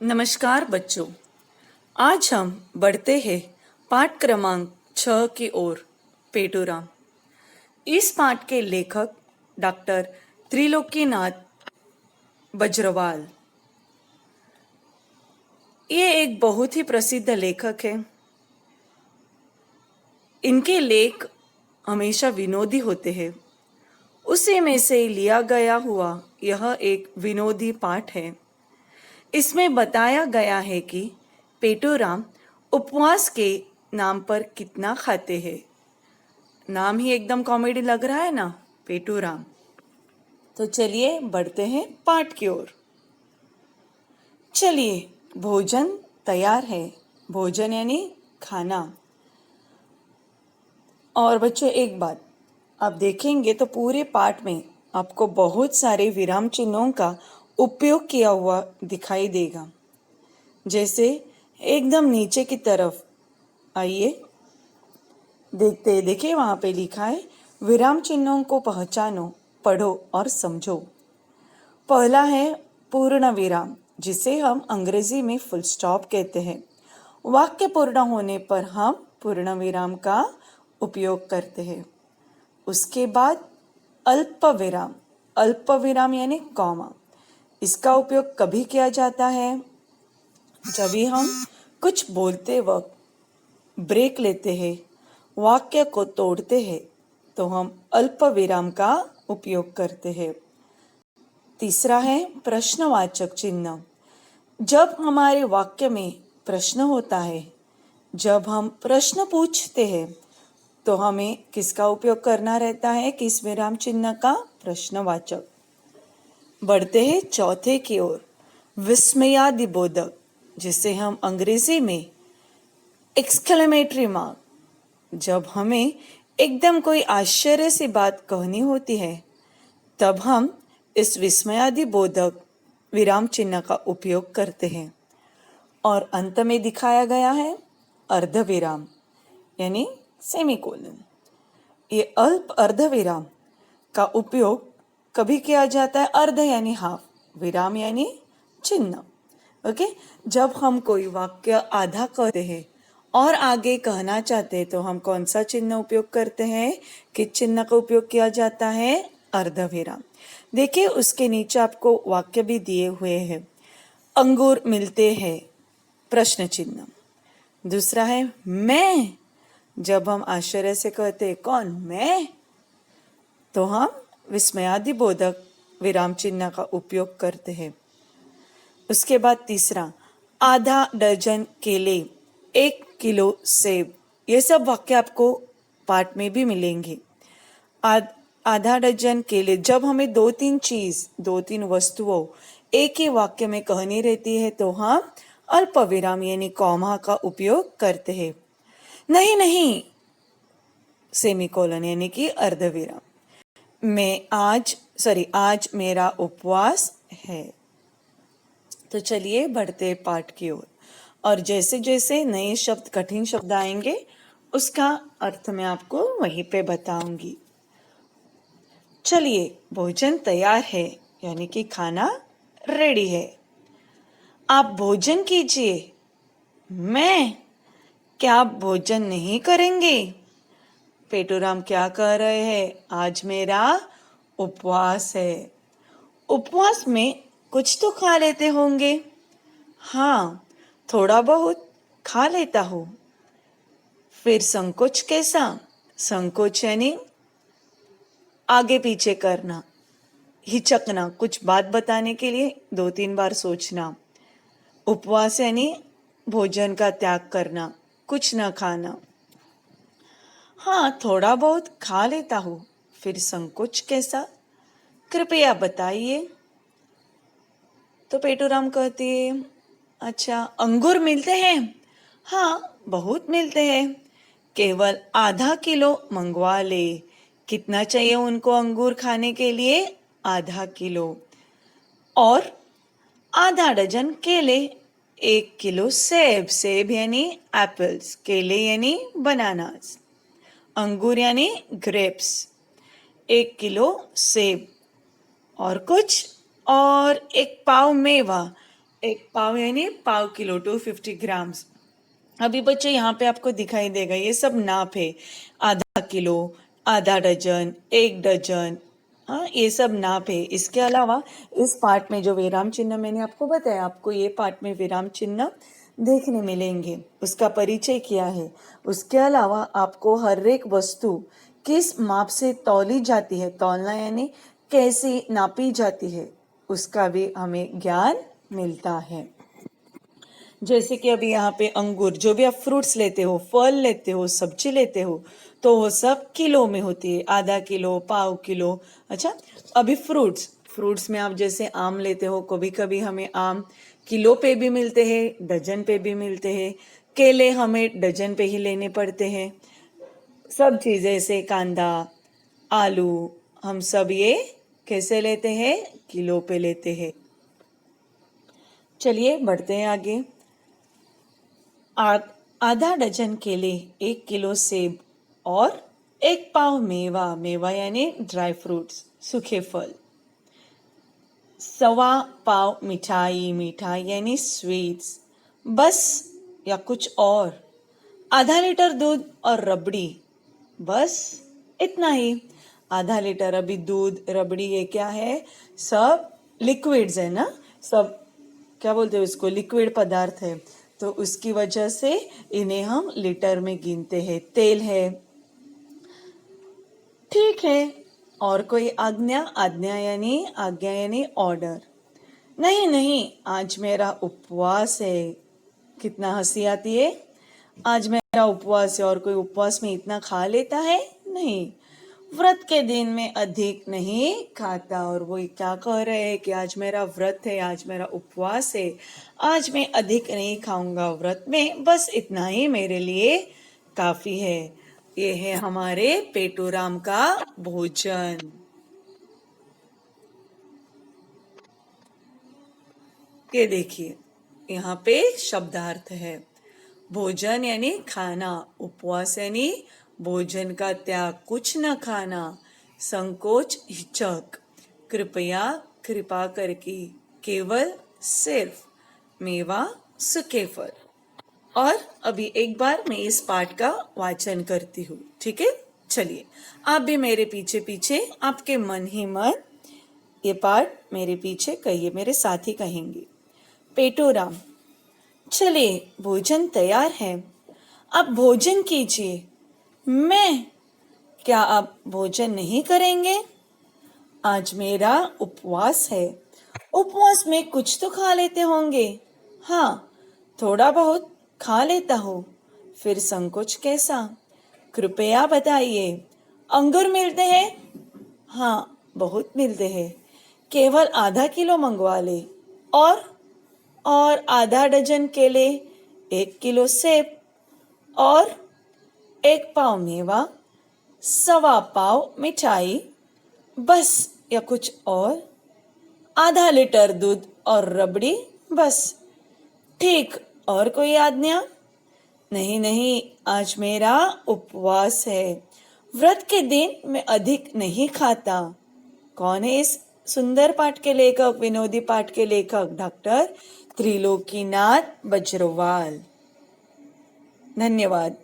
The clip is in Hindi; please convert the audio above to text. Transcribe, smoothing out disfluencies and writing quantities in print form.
नमस्कार बच्चों। आज हम बढ़ते हैं पाठ क्रमांक 6 की ओर। पेटूराम। इस पाठ के लेखक डॉक्टर त्रिलोकीनाथ बज्रवाल। ये एक बहुत ही प्रसिद्ध लेखक है। इनके लेख हमेशा विनोदी होते हैं। उसी में से लिया गया हुआ यह एक विनोदी पाठ है। इसमें बताया गया है कि पेटूराम उपवास के नाम पर कितना खाते हैं। नाम ही एकदम कॉमेडी लग रहा है ना, पेटूराम। तो चलिए बढ़ते हैं पाठ की ओर। चलिए, भोजन तैयार है। भोजन यानी खाना। और बच्चों एक बात, आप देखेंगे तो पूरे पाठ में आपको बहुत सारे विराम चिन्हों का उपयोग किया हुआ दिखाई देगा। जैसे एकदम नीचे की तरफ आइए, देखिए वहाँ पे लिखा है विराम चिन्हों को पहचानो, पढ़ो और समझो। पहला है पूर्ण विराम, जिसे हम अंग्रेजी में फुल स्टॉप कहते हैं। वाक्य पूर्ण होने पर हम पूर्ण विराम का उपयोग करते हैं। उसके बाद अल्प विराम। अल्प विराम यानी कॉमा। इसका उपयोग कभी किया जाता है जब भी हम कुछ बोलते वक्त ब्रेक लेते हैं, वाक्य को तोड़ते हैं, तो हम अल्प विराम का उपयोग करते हैं। तीसरा है प्रश्नवाचक चिन्ह। जब हमारे वाक्य में प्रश्न होता है, जब हम प्रश्न पूछते हैं, तो हमें किसका उपयोग करना रहता है? किस विराम चिन्ह का? प्रश्नवाचक। बढ़ते हैं चौथे की ओर, विस्मयादिबोधक, जिसे हम अंग्रेजी में एक्सक्लेमेटरी मार्क। जब हमें एकदम कोई आश्चर्य सी बात कहनी होती है, तब हम इस विस्मयादिबोधक विराम चिन्ह का उपयोग करते हैं। और अंत में दिखाया गया है अर्धविराम यानी सेमीकोलन। ये अल्प अर्धविराम का उपयोग कभी किया जाता है? अर्ध यानी हाफ, विराम यानी चिन्ह। ओके, जब हम कोई वाक्य आधा कहते हैं और आगे कहना चाहते हैं, तो हम कौन सा चिन्ह उपयोग करते हैं? किस चिन्ह का उपयोग किया जाता है? अर्धविराम। देखिए उसके नीचे आपको वाक्य भी दिए हुए हैं। अंगूर मिलते हैं, प्रश्न चिन्ह। दूसरा है मैं। जब हम आश्चर्य से कहते हैं कौन? मैं, तो हम विस्मयादिबोधक विराम चिन्ह का उपयोग करते हैं। उसके बाद तीसरा, आधा दर्जन केले, 1 किलो सेब। ये सब वाक्य आपको पाठ में भी मिलेंगे। आधा दर्जन केले, जब हमें 2-3 चीज, 2-3 वस्तुओं एक ही वाक्य में कहनी रहती है, तो हम अल्प विराम यानी कॉमा का उपयोग करते हैं। नहीं, सेमीकोलन यानी कि अर्धविराम। आज मेरा उपवास है। तो चलिए बढ़ते पाठ की ओर। और जैसे जैसे नए शब्द, कठिन शब्द आएंगे, उसका अर्थ मैं आपको वहीं पे बताऊंगी। चलिए, भोजन तैयार है यानी कि खाना रेडी है। आप भोजन कीजिए। मैं, क्या आप भोजन नहीं करेंगे? पेटूराम क्या कह रहे हैं? आज मेरा उपवास है। उपवास में कुछ तो खा लेते होंगे। हाँ, थोड़ा बहुत खा लेता हूँ। फिर संकोच कैसा? संकोच यानी आगे पीछे करना, हिचकना, कुछ बात बताने के लिए 2-3 बार सोचना। उपवास यानी भोजन का त्याग करना, कुछ न खाना। हाँ, थोड़ा बहुत खा लेता हूँ। फिर संकोच कैसा? कृपया बताइए। तो पेटूराम कहती है, अच्छा, अंगूर मिलते हैं? हाँ, बहुत मिलते हैं। केवल आधा किलो मंगवा ले। कितना चाहिए उनको अंगूर खाने के लिए? आधा किलो। और आधा डजन केले, 1 किलो सेब। सेब यानी एप्पल्स, केले यानी बनानास, अंगूर यानी ग्रेप्स। 1 किलो सेब और कुछ, और 1 पाव मेवा एक पाव यानी पाव किलो 250 ग्राम्स। अभी बच्चे यहाँ पे आपको दिखाई देगा ये सब नाप है। आधा किलो, आधा डजन, एक डजन, हाँ ये सब नाप है। इसके अलावा इस पार्ट में जो विराम चिन्ह मैंने आपको बताया, आपको ये पार्ट में विराम चिन्ह देखने मिलेंगे, उसका परिचय किया है। उसके अलावा आपको हर एक वस्तु किस माप से तौली जाती है, तौलना यानी कैसी नापी जाती है, उसका भी हमें ज्ञान मिलता है। जैसे कि अभी यहाँ पे अंगूर, जो भी आप फ्रूट्स लेते हो, फल लेते हो, सब्जी लेते हो, तो वो सब किलो में होती है, आधा किलो, पाव किलो। अच्छा, अभी फ्रूट्स फ्रूट्स में आप जैसे आम लेते हो, कभी कभी हमें आम किलो पे भी मिलते हैं, डजन पे भी मिलते हैं। केले हमें डजन पे ही लेने पड़ते हैं। सब चीज़ें जैसे कांदा, आलू, हम सब ये कैसे लेते हैं, किलो पे लेते हैं। चलिए बढ़ते हैं आगे। आधा डजन केले, 1 किलो सेब और 1 पाव मेवा, मेवा यानी ड्राई फ्रूट्स, सूखे फल, 1.25 पाव मिठाई, मिठाई यानी स्वीट्स, बस या कुछ और, आधा लीटर दूध और रबड़ी, बस इतना ही। आधा लीटर अभी दूध, रबड़ी, ये क्या है, सब लिक्विड्स है ना, सब क्या बोलते हैं उसको, लिक्विड पदार्थ है, तो उसकी वजह से इन्हें हम लीटर में गिनते हैं। तेल है, ठीक है। और कोई आज्ञा, आज्ञा यानी ऑर्डर। नहीं नहीं, आज मेरा उपवास है। कितना हंसी आती है, आज मेरा उपवास है, और कोई उपवास में इतना खा लेता है, नहीं। व्रत के दिन में अधिक नहीं खाता, और वो क्या कह रहे हैं कि आज मेरा व्रत है, आज मेरा उपवास है, आज मैं अधिक नहीं खाऊंगा व्रत में, बस इतना ही मेरे लिए काफी है। ये है हमारे पेटूराम का भोजन। ये देखिए, यहाँ पे शब्दार्थ है। भोजन यानी खाना, उपवास यानी भोजन का त्याग, कुछ न खाना, संकोच, हिचक, कृपया, कृपा करके, केवल, सिर्फ, मेवा, सूखे फल। और अभी एक बार मैं इस पाठ का वाचन करती हूँ, ठीक है। चलिए, आप भी मेरे पीछे पीछे, आपके मन ही मन ये पाठ मेरे पीछे कहिए, मेरे साथ ही कहेंगे। पेटूराम, चलिए भोजन तैयार है, आप भोजन कीजिए। मैं, क्या आप भोजन नहीं करेंगे? आज मेरा उपवास है, उपवास में कुछ तो खा लेते होंगे। हाँ, थोड़ा बहुत खा लेता हूँ, फिर संकोच कैसा? कृपया बताइए, अंगूर मिलते हैं? हाँ, बहुत मिलते हैं, केवल आधा किलो मंगवा ले। और आधा डजन केले, 1 किलो सेब, और 1 पाव मेवा, 1.25 पाव मिठाई, बस या कुछ और, आधा लीटर दूध और रबड़ी, बस, ठीक। और कोई आज्ञा? नहीं नहीं, आज मेरा उपवास है, व्रत के दिन मैं अधिक नहीं खाता। कौन है इस सुंदर पाठ के लेखक, विनोदी पाठ के लेखक? डॉक्टर त्रिलोकीनाथ बज्रवाल। धन्यवाद।